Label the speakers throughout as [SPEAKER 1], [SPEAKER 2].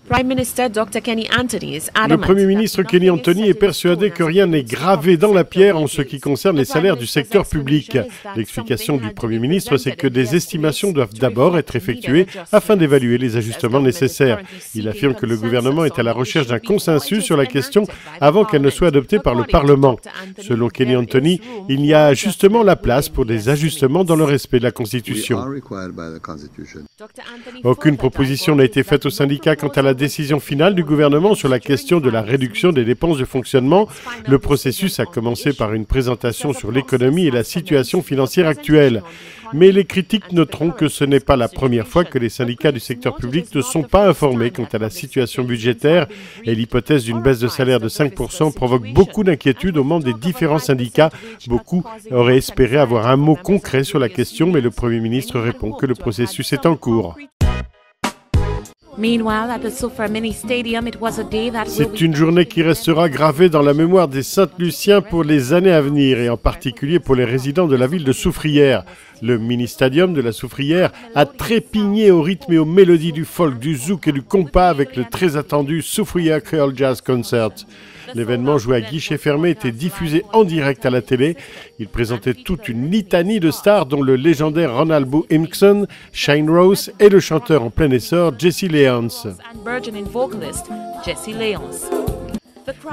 [SPEAKER 1] Le Premier ministre Kenny Anthony est persuadé que rien n'est gravé dans la pierre en ce qui concerne les salaires du secteur public. L'explication du Premier ministre, c'est que des estimations doivent d'abord être effectuées afin d'évaluer les ajustements nécessaires. Il affirme que le gouvernement est à la recherche d'un consensus sur la question avant qu'elle ne soit adoptée par le Parlement. Selon Kenny Anthony, il y a justement la place pour des ajustements dans le respect de la Constitution. Aucune proposition n'a été faite aux syndicats quant à la décision finale du gouvernement sur la question de la réduction des dépenses de fonctionnement. Le processus a commencé par une présentation sur l'économie et la situation financière actuelle. Mais les critiques noteront que ce n'est pas la première fois que les syndicats du secteur public ne sont pas informés quant à la situation budgétaire et l'hypothèse d'une baisse de salaire de 5% provoque beaucoup d'inquiétudes aux membres des différents syndicats. Beaucoup auraient espéré avoir un mot concret sur la question, mais le Premier ministre répond que le processus est en cours. C'est une journée qui restera gravée dans la mémoire des Saint-Luciens pour les années à venir et en particulier pour les résidents de la ville de Soufrière. Le mini-stadium de la Soufrière a trépigné au rythme et aux mélodies du folk, du zouk et du compas avec le très attendu Soufrière Creole Jazz Concert. L'événement joué à guichet fermé était diffusé en direct à la télé. Il présentait toute une litanie de stars dont le légendaire Ronald Boo Impson, Shine Rose et le chanteur en plein essor Jesse Léonce.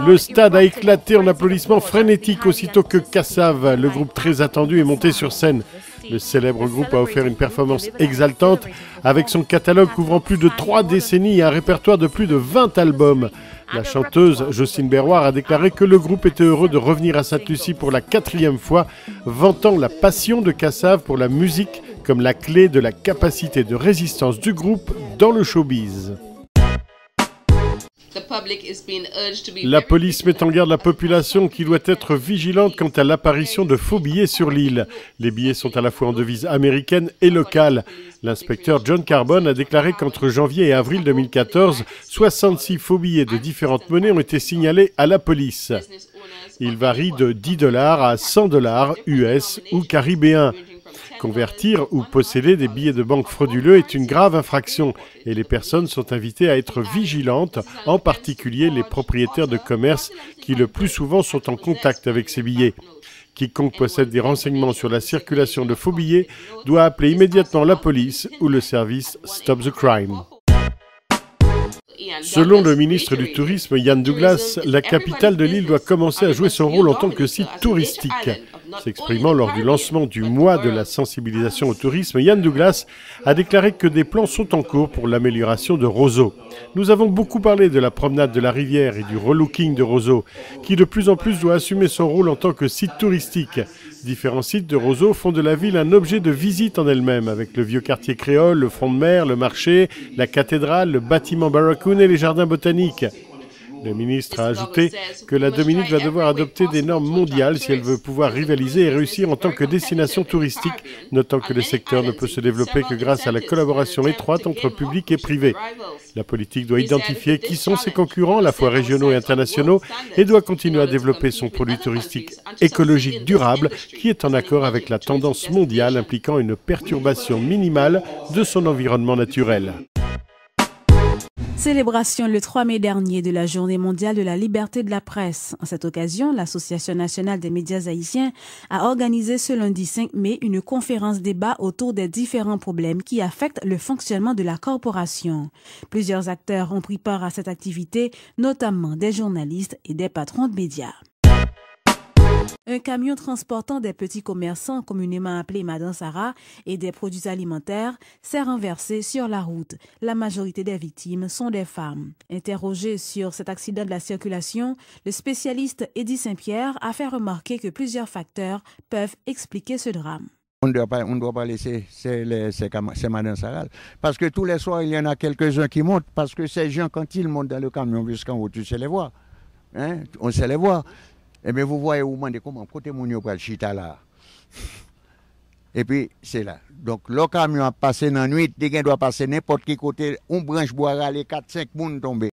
[SPEAKER 1] Le stade a éclaté en applaudissements frénétiques aussitôt que Kassav, le groupe très attendu, est monté sur scène. Le célèbre groupe a offert une performance exaltante avec son catalogue couvrant plus de 3 décennies et un répertoire de plus de 20 albums. La chanteuse Jocelyne Berroir a déclaré que le groupe était heureux de revenir à Sainte-Lucie pour la 4e fois, vantant la passion de Kassav pour la musique comme la clé de la capacité de résistance du groupe dans le showbiz. La police met en garde la population qui doit être vigilante quant à l'apparition de faux billets sur l'île. Les billets sont à la fois en devise américaine et locale. L'inspecteur John Carbone a déclaré qu'entre janvier et avril 2014, 66 faux billets de différentes monnaies ont été signalés à la police. Ils varient de $10 à $100 US ou caribéens. Convertir ou posséder des billets de banque frauduleux est une grave infraction et les personnes sont invitées à être vigilantes, en particulier les propriétaires de commerce qui le plus souvent sont en contact avec ces billets. Quiconque possède des renseignements sur la circulation de faux billets doit appeler immédiatement la police ou le service Stop the Crime. Selon le ministre du Tourisme, Ian Douglas, la capitale de l'île doit commencer à jouer son rôle en tant que site touristique. S'exprimant lors du lancement du mois de la sensibilisation au tourisme, Ian Douglas a déclaré que des plans sont en cours pour l'amélioration de Roseau. Nous avons beaucoup parlé de la promenade de la rivière et du relooking de Roseau, qui de plus en plus doit assumer son rôle en tant que site touristique. Différents sites de Roseau font de la ville un objet de visite en elle-même, avec le vieux quartier créole, le front de mer, le marché, la cathédrale, le bâtiment Barracoon et les jardins botaniques. Le ministre a ajouté que la Dominique va devoir adopter des normes mondiales si elle veut pouvoir rivaliser et réussir en tant que destination touristique, notant que le secteur ne peut se développer que grâce à la collaboration étroite entre public et privé. La politique doit identifier qui sont ses concurrents, à la fois régionaux et internationaux, et doit continuer à développer son produit touristique écologique durable qui est en accord avec la tendance mondiale impliquant une perturbation minimale de son environnement naturel.
[SPEAKER 2] Célébration le 3 mai dernier de la Journée mondiale de la liberté de la presse. En cette occasion, l'Association nationale des médias haïtiens a organisé ce lundi 5 mai une conférence débat autour des différents problèmes qui affectent le fonctionnement de la corporation. Plusieurs acteurs ont pris part à cette activité, notamment des journalistes et des patrons de médias. Un camion transportant des petits commerçants, communément appelés Madame Sarah, et des produits alimentaires s'est renversé sur la route. La majorité des victimes sont des femmes. Interrogé sur cet accident de la circulation, le spécialiste Eddie Saint-Pierre a fait remarquer que plusieurs facteurs peuvent expliquer ce drame.
[SPEAKER 3] On ne doit pas laisser ces Madame Sarah. Parce que tous les soirs, il y en a quelques-uns qui montent. Parce que ces gens, quand ils montent dans le camion jusqu'en haut, tu sais les voir. Hein? On sait les voir. Eh bien, vous voyez, vous demandez comment, côté Mounio pour le chita là. Et puis, c'est là. Donc, le camion a passé dans la nuit, il doit passer n'importe quel côté, on branche boire les 4-5 personnes tomber.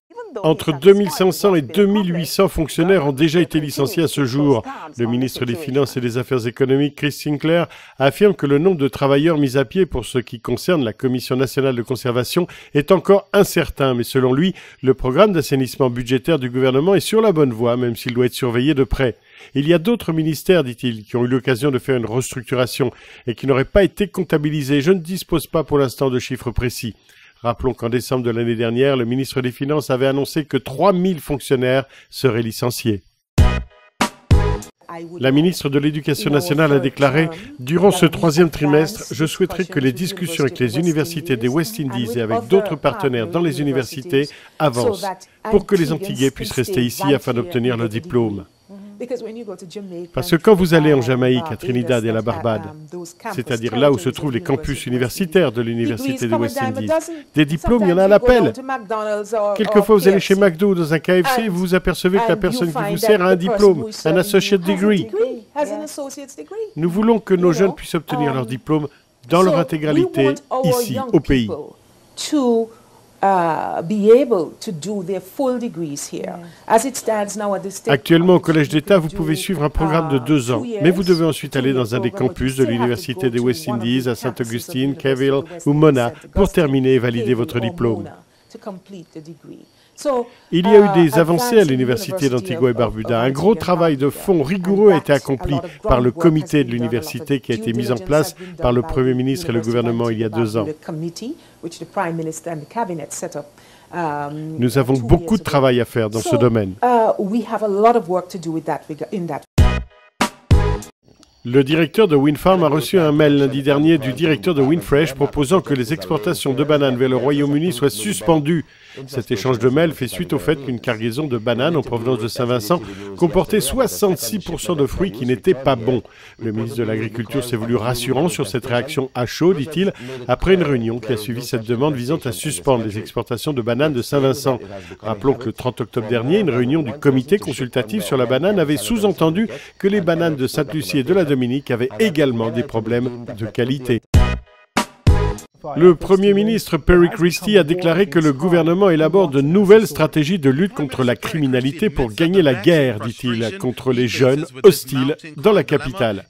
[SPEAKER 4] Even
[SPEAKER 1] Entre 2500 et 2800 fonctionnaires ont déjà été licenciés à ce jour. Le ministre des Finances et des Affaires économiques, Chris Sinclair, affirme que le nombre de travailleurs mis à pied pour ce qui concerne la Commission nationale de conservation est encore incertain. Mais selon lui, le programme d'assainissement budgétaire du gouvernement est sur la bonne voie, même s'il doit être surveillé de près. Il y a d'autres ministères, dit-il, qui ont eu l'occasion de faire une restructuration et qui n'auraient pas été comptabilisés. Je ne dispose pas pour l'instant de chiffres précis. Rappelons qu'en décembre de l'année dernière, le ministre des Finances avait annoncé que 3000 fonctionnaires seraient licenciés. La ministre de l'Éducation nationale a déclaré « Durant ce troisième trimestre, je souhaiterais que les discussions avec les universités des West Indies et avec d'autres partenaires dans les universités avancent pour que les Antillais puissent rester ici afin d'obtenir leur diplôme. » Parce que quand vous allez en Jamaïque, à Trinidad et à la Barbade, c'est-à-dire là où se trouvent les campus universitaires de l'université des West Indies, des diplômes, il y en a à l'appel. Quelquefois, vous allez chez McDo ou dans un KFC et vous vous apercevez que la personne qui vous sert a un diplôme, un associate degree. Nous voulons que nos jeunes puissent obtenir leur diplôme dans leur intégralité ici, au pays. Actuellement, au Collège d'État, vous pouvez suivre un programme de 2 ans, mais vous devez ensuite aller dans un des campus de l'Université des West Indies, à Saint-Augustine, Cavill ou Mona, pour terminer et valider votre diplôme. Il y a eu des avancées à l'Université d'Antigua et Barbuda. Un gros travail de fond rigoureux a été accompli par le comité de l'université qui a été mis en place par le Premier ministre et le gouvernement il y a 2 ans. Nous avons beaucoup de travail à faire dans ce domaine. Le directeur de Windfarm a reçu un mail lundi dernier du directeur de Windfresh proposant que les exportations de bananes vers le Royaume-Uni soient suspendues. Cet échange de mails fait suite au fait qu'une cargaison de bananes en provenance de Saint-Vincent comportait 66% de fruits qui n'étaient pas bons. Le ministre de l'Agriculture s'est voulu rassurant sur cette réaction à chaud, dit-il, après une réunion qui a suivi cette demande visant à suspendre les exportations de bananes de Saint-Vincent. Rappelons que le 30 octobre dernier, une réunion du comité consultatif sur la banane avait sous-entendu que les bananes de Sainte-Lucie et de la Dominique avaient également des problèmes de qualité. Le Premier ministre Perry Christie a déclaré que le gouvernement élabore de nouvelles stratégies de lutte contre la criminalité pour gagner la guerre, dit-il, contre les jeunes hostiles dans la capitale.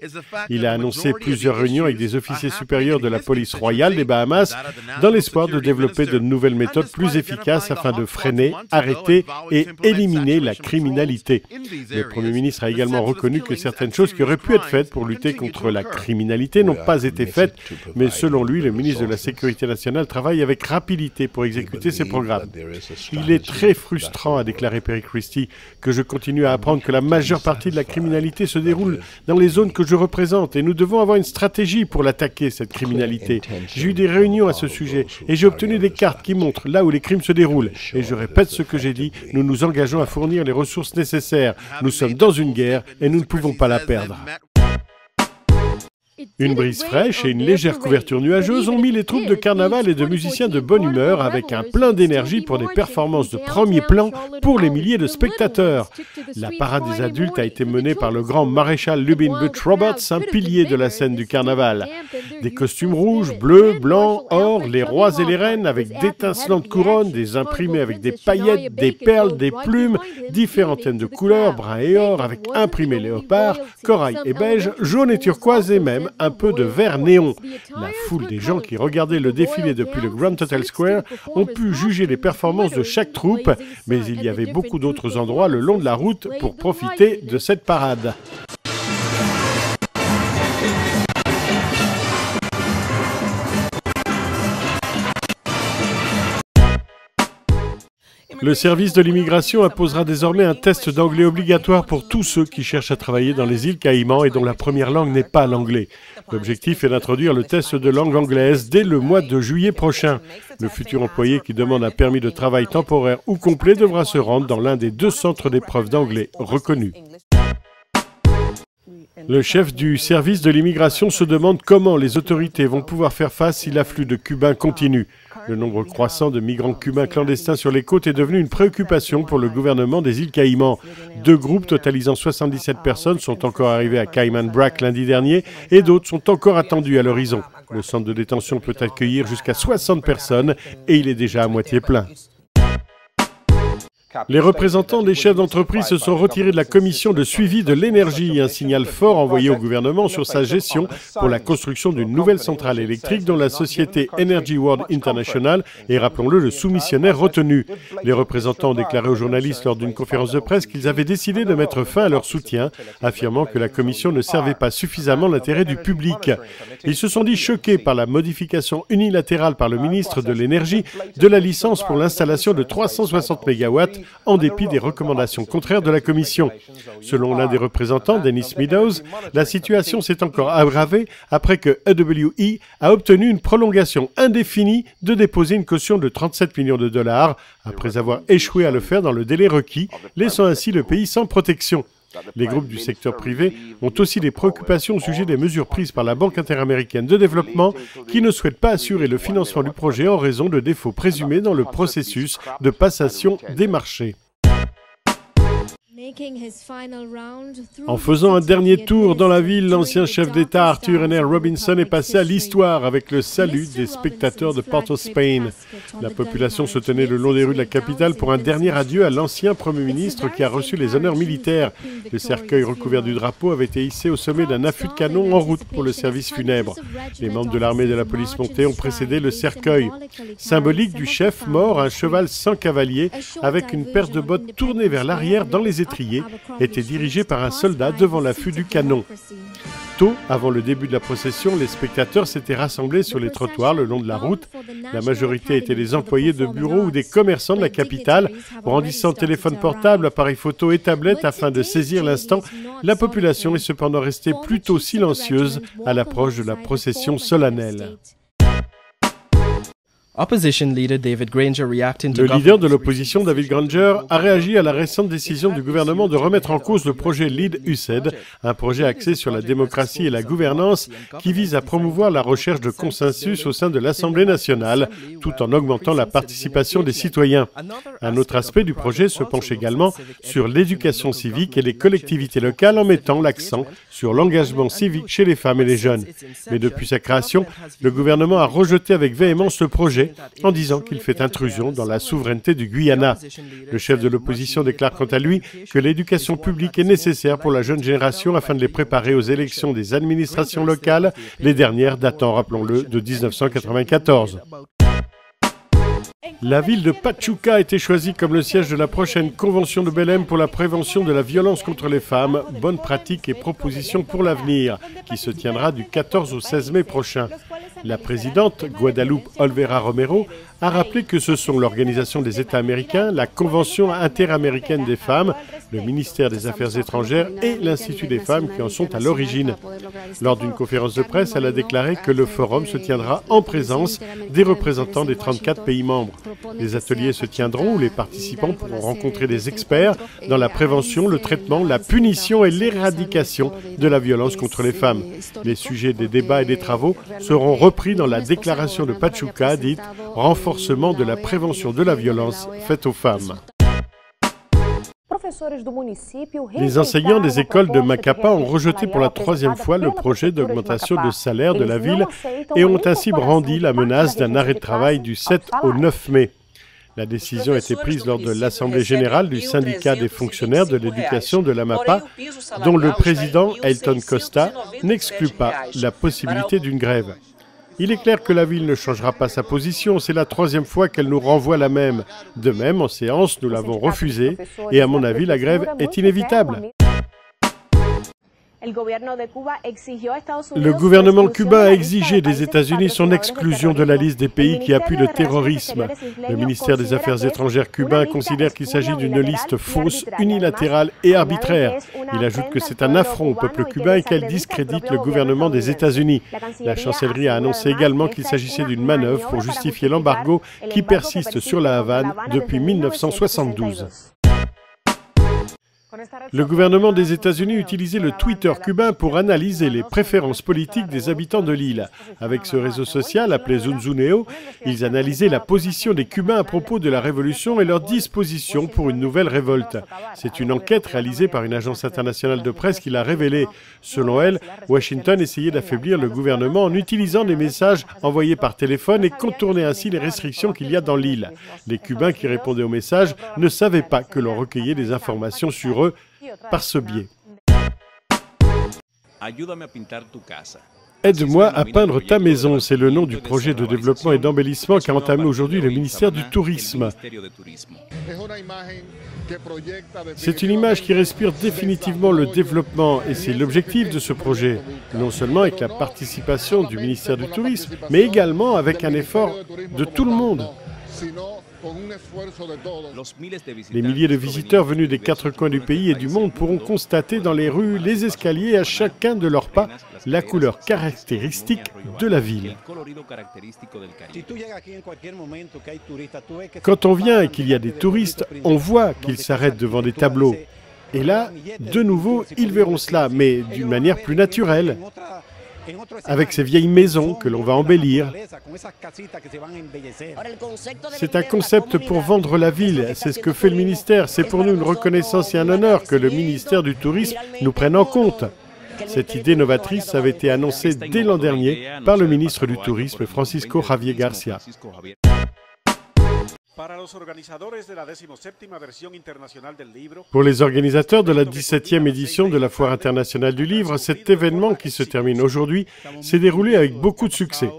[SPEAKER 1] Il a annoncé plusieurs réunions avec des officiers supérieurs de la police royale des Bahamas dans l'espoir de développer de nouvelles méthodes plus efficaces afin de freiner, arrêter et éliminer la criminalité. Le Premier ministre a également reconnu que certaines choses qui auraient pu être faites pour lutter contre la criminalité n'ont pas été faites, mais selon lui, le ministre de la Sécurité nationale travaille avec rapidité pour exécuter ses programmes. Il est très frustrant, a déclaré Perry Christie, que je continue à apprendre que la majeure partie de la criminalité se déroule dans les zones que je représente et nous devons avoir une stratégie pour l'attaquer, cette criminalité. J'ai eu des réunions à ce sujet et j'ai obtenu des cartes qui montrent là où les crimes se déroulent. Et je répète ce que j'ai dit, nous nous engageons à fournir les ressources nécessaires. Nous sommes dans une guerre et nous ne pouvons pas la perdre. Une brise fraîche et une légère couverture nuageuse ont mis les troupes de carnaval et de musiciens de bonne humeur avec un plein d'énergie pour des performances de premier plan pour les milliers de spectateurs. La parade des adultes a été menée par le grand maréchal Lubin Butch Roberts, un pilier de la scène du carnaval. Des costumes rouges, bleus, blancs, or, les rois et les reines avec d'étincelantes couronnes, des imprimés avec des paillettes, des perles, des plumes, différentes teintes de couleurs, brun et or, avec imprimés léopard, corail et beige, jaune et turquoise et même un peu de vert néon. La foule des gens qui regardaient le défilé depuis le Grand Hotel Square ont pu juger les performances de chaque troupe, mais il y avait beaucoup d'autres endroits le long de la route pour profiter de cette parade. Le service de l'immigration imposera désormais un test d'anglais obligatoire pour tous ceux qui cherchent à travailler dans les îles Caïmans et dont la première langue n'est pas l'anglais. L'objectif est d'introduire le test de langue anglaise dès le mois de juillet prochain. Le futur employé qui demande un permis de travail temporaire ou complet devra se rendre dans l'un des 2 centres d'épreuve d'anglais reconnus. Le chef du service de l'immigration se demande comment les autorités vont pouvoir faire face si l'afflux de Cubains continue. Le nombre croissant de migrants cubains clandestins sur les côtes est devenu une préoccupation pour le gouvernement des îles Caïmans. 2 groupes totalisant 77 personnes sont encore arrivés à Cayman Brac lundi dernier et d'autres sont encore attendus à l'horizon. Le centre de détention peut accueillir jusqu'à 60 personnes et il est déjà à moitié plein. Les représentants des chefs d'entreprise se sont retirés de la commission de suivi de l'énergie, un signal fort envoyé au gouvernement sur sa gestion pour la construction d'une nouvelle centrale électrique dont la société Energy World International est, rappelons-le, le soumissionnaire retenu. Les représentants ont déclaré aux journalistes lors d'une conférence de presse qu'ils avaient décidé de mettre fin à leur soutien, affirmant que la commission ne servait pas suffisamment l'intérêt du public. Ils se sont dit choqués par la modification unilatérale par le ministre de l'Énergie de la licence pour l'installation de 360 MW en dépit des recommandations contraires de la Commission. Selon l'un des représentants, Dennis Meadows, la situation s'est encore aggravée après que EWE a obtenu une prolongation indéfinie de déposer une caution de 37 millions de dollars après avoir échoué à le faire dans le délai requis, laissant ainsi le pays sans protection. Les groupes du secteur privé ont aussi des préoccupations au sujet des mesures prises par la Banque interaméricaine de développement qui ne souhaite pas assurer le financement du projet en raison de défauts présumés dans le processus de passation des marchés. En faisant un dernier tour dans la ville, l'ancien chef d'État Arthur N. Robinson est passé à l'histoire avec le salut des spectateurs de Port of Spain. La population se tenait le long des rues de la capitale pour un dernier adieu à l'ancien Premier ministre qui a reçu les honneurs militaires. Le cercueil recouvert du drapeau avait été hissé au sommet d'un affût de canon en route pour le service funèbre. Les membres de l'armée et de la police montée ont précédé le cercueil. Symbolique du chef mort, un cheval sans cavalier avec une paire de bottes tournée vers l'arrière dans les étriers était dirigé par un soldat devant l'affût du canon. Tôt, avant le début de la procession, les spectateurs s'étaient rassemblés sur les trottoirs le long de la route. La majorité étaient des employés de bureaux ou des commerçants de la capitale, brandissant téléphones portables, appareils photo et tablettes afin de saisir l'instant. La population est cependant restée plutôt silencieuse à l'approche de la procession solennelle. Le leader de l'opposition, David Granger, a réagi à la récente décision du gouvernement de remettre en cause le projet Lead-USAID, un projet axé sur la démocratie et la gouvernance qui vise à promouvoir la recherche de consensus au sein de l'Assemblée nationale, tout en augmentant la participation des citoyens. Un autre aspect du projet se penche également sur l'éducation civique et les collectivités locales en mettant l'accent sur l'engagement civique chez les femmes et les jeunes. Mais depuis sa création, le gouvernement a rejeté avec véhémence le projet en disant qu'il fait intrusion dans la souveraineté du Guyana. Le chef de l'opposition déclare quant à lui que l'éducation publique est nécessaire pour la jeune génération afin de les préparer aux élections des administrations locales, les dernières datant, rappelons-le, de 1994. La ville de Pachuca a été choisie comme le siège de la prochaine convention de Belém pour la prévention de la violence contre les femmes, bonnes pratiques et propositions pour l'avenir, qui se tiendra du 14 au 16 mai prochain. La présidente, Guadalupe Olvera Romero, a rappelé que ce sont l'Organisation des États américains, la Convention interaméricaine des femmes, le ministère des Affaires étrangères et l'Institut des femmes qui en sont à l'origine. Lors d'une conférence de presse, elle a déclaré que le forum se tiendra en présence des représentants des 34 pays membres. Les ateliers se tiendront où les participants pourront rencontrer des experts dans la prévention, le traitement, la punition et l'éradication de la violence contre les femmes. Les sujets des débats et des travaux seront repris dans la déclaration de Pachuca dite « Renforcement de la prévention de la violence faite aux femmes ». Les enseignants des écoles de Macapá ont rejeté pour la troisième fois le projet d'augmentation de salaire de la ville et ont ainsi brandi la menace d'un arrêt de travail du 7 au 9 mai. La décision a été prise lors de l'Assemblée générale du syndicat des fonctionnaires de l'éducation de l'Amapá, dont le président Elton Costa n'exclut pas la possibilité d'une grève. Il est clair que la ville ne changera pas sa position, c'est la troisième fois qu'elle nous renvoie la même. De même, en séance, nous l'avons refusée et à mon avis, la grève est inévitable. Le gouvernement cubain a exigé des États-Unis son exclusion de la liste des pays qui appuient le terrorisme. Le ministère des Affaires étrangères cubain considère qu'il s'agit d'une liste fausse, unilatérale et arbitraire. Il ajoute que c'est un affront au peuple cubain et qu'elle discrédite le gouvernement des États-Unis. La chancellerie a annoncé également qu'il s'agissait d'une manœuvre pour justifier l'embargo qui persiste sur la Havane depuis 1972. Le gouvernement des États-Unis utilisait le Twitter cubain pour analyser les préférences politiques des habitants de l'île. Avec ce réseau social appelé Zunzuneo, ils analysaient la position des Cubains à propos de la révolution et leur disposition pour une nouvelle révolte. C'est une enquête réalisée par une agence internationale de presse qui l'a révélé. Selon elle, Washington essayait d'affaiblir le gouvernement en utilisant des messages envoyés par téléphone et contournait ainsi les restrictions qu'il y a dans l'île. Les Cubains qui répondaient aux messages ne savaient pas que l'on recueillait des informations sur eux par ce biais. Aide-moi à peindre ta maison, c'est le nom du projet de développement et d'embellissement qu'a entamé aujourd'hui le ministère du Tourisme. C'est une image qui respire définitivement le développement et c'est l'objectif de ce projet, non seulement avec la participation du ministère du Tourisme, mais également avec un effort de tout le monde. Les milliers de visiteurs venus des 4 coins du pays et du monde pourront constater dans les rues, les escaliers, à chacun de leurs pas, la couleur caractéristique de la ville. Quand on vient et qu'il y a des touristes, on voit qu'ils s'arrêtent devant des tableaux. Et là, de nouveau, ils verront cela, mais d'une manière plus naturelle, avec ces vieilles maisons que l'on va embellir. C'est un concept pour vendre la ville, c'est ce que fait le ministère. C'est pour nous une reconnaissance et un honneur que le ministère du Tourisme nous prenne en compte. Cette idée novatrice avait été annoncée dès l'an dernier par le ministre du Tourisme, Francisco Javier Garcia. Pour les organisateurs de la 17e édition de la Foire internationale du livre, cet événement qui se termine aujourd'hui s'est déroulé avec beaucoup de succès.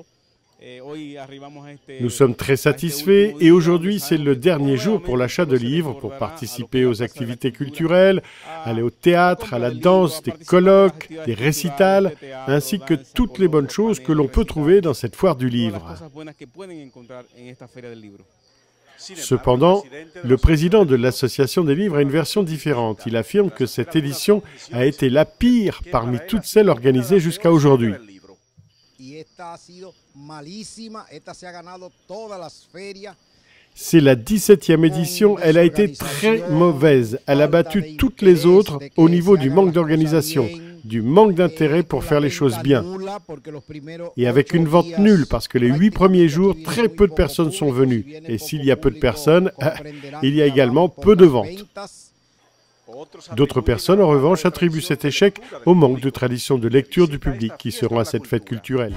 [SPEAKER 1] Nous sommes très satisfaits et aujourd'hui c'est le dernier jour pour l'achat de livres, pour participer aux activités culturelles, aller au théâtre, à la danse, des colloques, des récitals, ainsi que toutes les bonnes choses que l'on peut trouver dans cette foire du livre. Cependant, le président de l'Association des livres a une version différente. Il affirme que cette édition a été la pire parmi toutes celles organisées jusqu'à aujourd'hui. C'est la 17e édition, elle a été très mauvaise. Elle a battu toutes les autres au niveau du manque d'organisation, du manque d'intérêt pour faire les choses bien. Et avec une vente nulle, parce que les 8 premiers jours, très peu de personnes sont venues. Et s'il y a peu de personnes, il y a également peu de ventes. D'autres personnes, en revanche, attribuent cet échec au manque de tradition de lecture du public qui seront à cette fête culturelle.